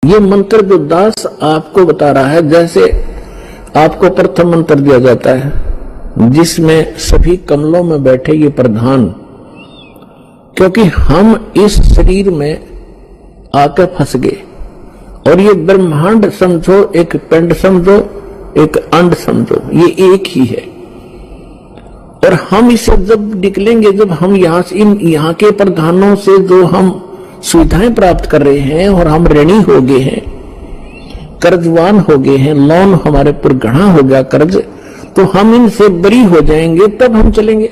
ये मंत्र जो दास आपको बता रहा है, जैसे आपको प्रथम मंत्र दिया जाता है जिसमें सभी कमलों में बैठे ये प्रधान, क्योंकि हम इस शरीर में आकर फंस गए और ये ब्रह्मांड समझो, एक पिंड समझो, एक अंड समझो, ये एक ही है। और हम इसे जब निकलेंगे, जब हम यहाँ के प्रधानों से जो हम सुविधाएं प्राप्त कर रहे हैं और हम ऋणी हो गए हैं, कर्जवान हो गए हैं, लोन हमारे पर गढ़ा हो गया कर्ज, तो हम इनसे बरी हो जाएंगे, तब हम चलेंगे।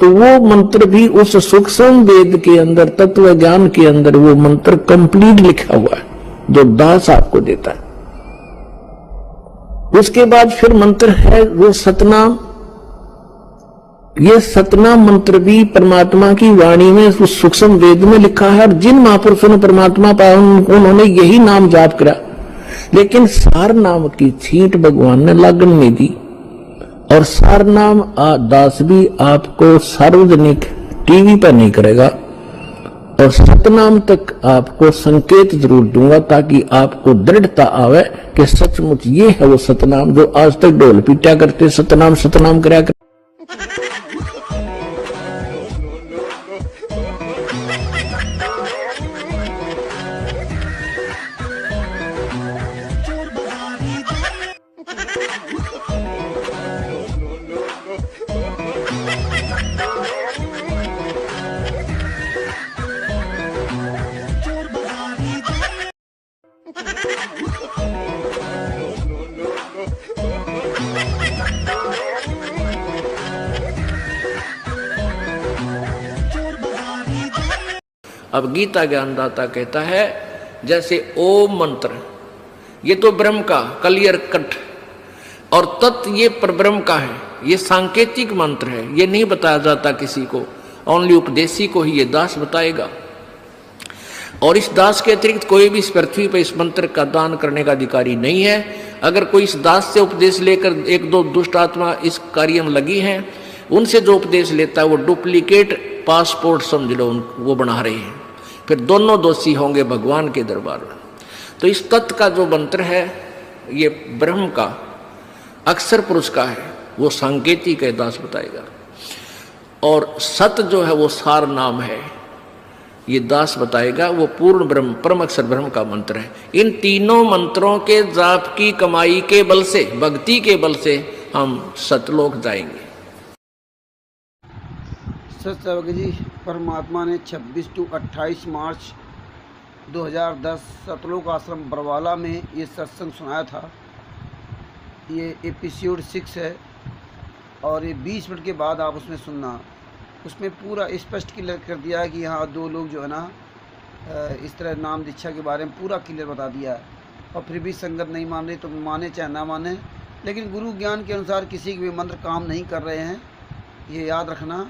तो वो मंत्र भी उस सूक्ष्म वेद के अंदर, तत्व ज्ञान के अंदर वो मंत्र कंप्लीट लिखा हुआ है जो दास आपको देता है। उसके बाद फिर मंत्र है वो सतनाम। ये सतनाम मंत्र भी परमात्मा की वाणी में उस सूक्ष्म वेद में लिखा है, और जिन महापुरुषों ने परमात्मा पाया उन्होंने यही नाम जाप करा, लेकिन सार नाम की छींट भगवान ने लागण नहीं दी। और सार नाम दास भी आपको सार्वजनिक टीवी पर नहीं करेगा, और सतनाम तक आपको संकेत जरूर दूंगा ताकि आपको दृढ़ता आवे कि सचमुच ये है वो सतनाम जो आज तक ढोल पीटा करते सतनाम सतनाम कराया कर। अब गीता ज्ञानदाता कहता है जैसे ओम मंत्र ये तो ब्रह्म का क्लियर कट, और तत् ये परब्रह्म का है, ये सांकेतिक मंत्र है, ये नहीं बताया जाता किसी को, ओनली उपदेशी को ही ये दास बताएगा। और इस दास के अतिरिक्त कोई भी इस पृथ्वी पर इस मंत्र का दान करने का अधिकारी नहीं है। अगर कोई इस दास से उपदेश लेकर एक दो दुष्ट आत्मा इस कार्य में लगी हैं, उनसे जो उपदेश लेता है वो डुप्लीकेट पासपोर्ट समझ लो वो बना रहे हैं, फिर दोनों दोषी होंगे भगवान के दरबार में। तो इस तत्व का जो मंत्र है ये ब्रह्म का अक्षर पुरुष का है, वो सांकेतिक है, दास बताएगा। और सत जो है वो सार नाम है, ये दास बताएगा, वो पूर्ण ब्रह्म परम अक्षर ब्रह्म का मंत्र है। इन तीनों मंत्रों के जाप की कमाई के बल से, भक्ति के बल से हम सतलोक जाएंगे। सत्संग जी, परमात्मा ने 26 से 28 मार्च 2010 सतलोक आश्रम बरवाला में ये सत्संग सुनाया था। ये एपिसोड 6 है और ये 20 मिनट के बाद आप उसमें सुनना। उसमें पूरा स्पष्ट क्लियर कर दिया है कि यहाँ दो लोग जो है ना इस तरह नाम दीक्षा के बारे में पूरा क्लियर बता दिया है। और फिर भी संगत नहीं मान रही तो माने चाहे ना माने, लेकिन गुरु ज्ञान के अनुसार किसी के भी मंत्र काम नहीं कर रहे हैं, ये याद रखना।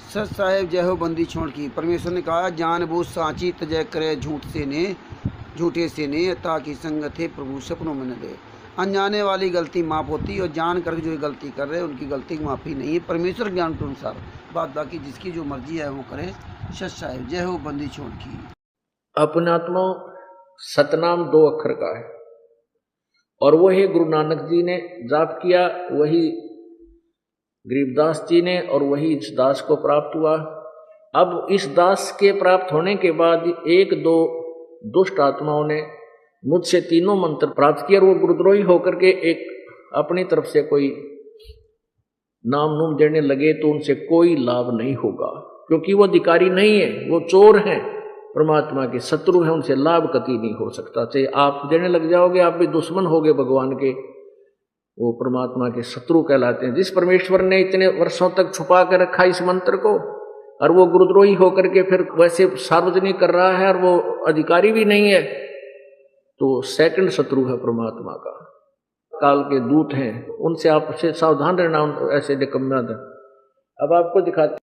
सच साहेब जय हो बंदी छोड़ की। परमेश्वर ने कहा जान बूझ साची तजय करे झूठे से ने ताकि संगत है प्रभु सपनों में न दे। अनजाने वाली गलती माफ़ होती है और जान कर जो गलती कर रहे हैं उनकी गलती की माफ़ी नहीं है परमेश्वर ज्ञान के अनुसार। बात बाकी जिसकी जो मर्जी है वो करे। सच साहेब जय हो बंदी छोड़ की। अपने आत्मा सतनाम 2 अक्षर का है और वही गुरु नानक जी ने जाप किया, वही गरीबदास जी ने, और वही इस दास को प्राप्त हुआ। अब इस दास के प्राप्त होने के बाद एक दो दुष्ट आत्माओं ने मुझसे तीनों मंत्र प्राप्त किया, और वो गुरुद्रोही होकर के एक अपनी तरफ से कोई नाम नूम देने लगे, तो उनसे कोई लाभ नहीं होगा, क्योंकि वो अधिकारी नहीं है, वो चोर हैं, परमात्मा के शत्रु हैं, उनसे लाभ कभी नहीं हो सकता। चाहे आप देने लग जाओगे आप भी दुश्मन होगे भगवान के, वो परमात्मा के शत्रु कहलाते हैं। जिस परमेश्वर ने इतने वर्षों तक छुपा कर रखा इस मंत्र को, और वो गुरुद्रोही होकर के फिर वैसे सार्वजनिक कर रहा है, और वो अधिकारी भी नहीं है, तो सेकंड शत्रु है परमात्मा का, काल के दूत हैं, उनसे आपसे सावधान रहना, ऐसे निकम्मे। अब आपको दिखाते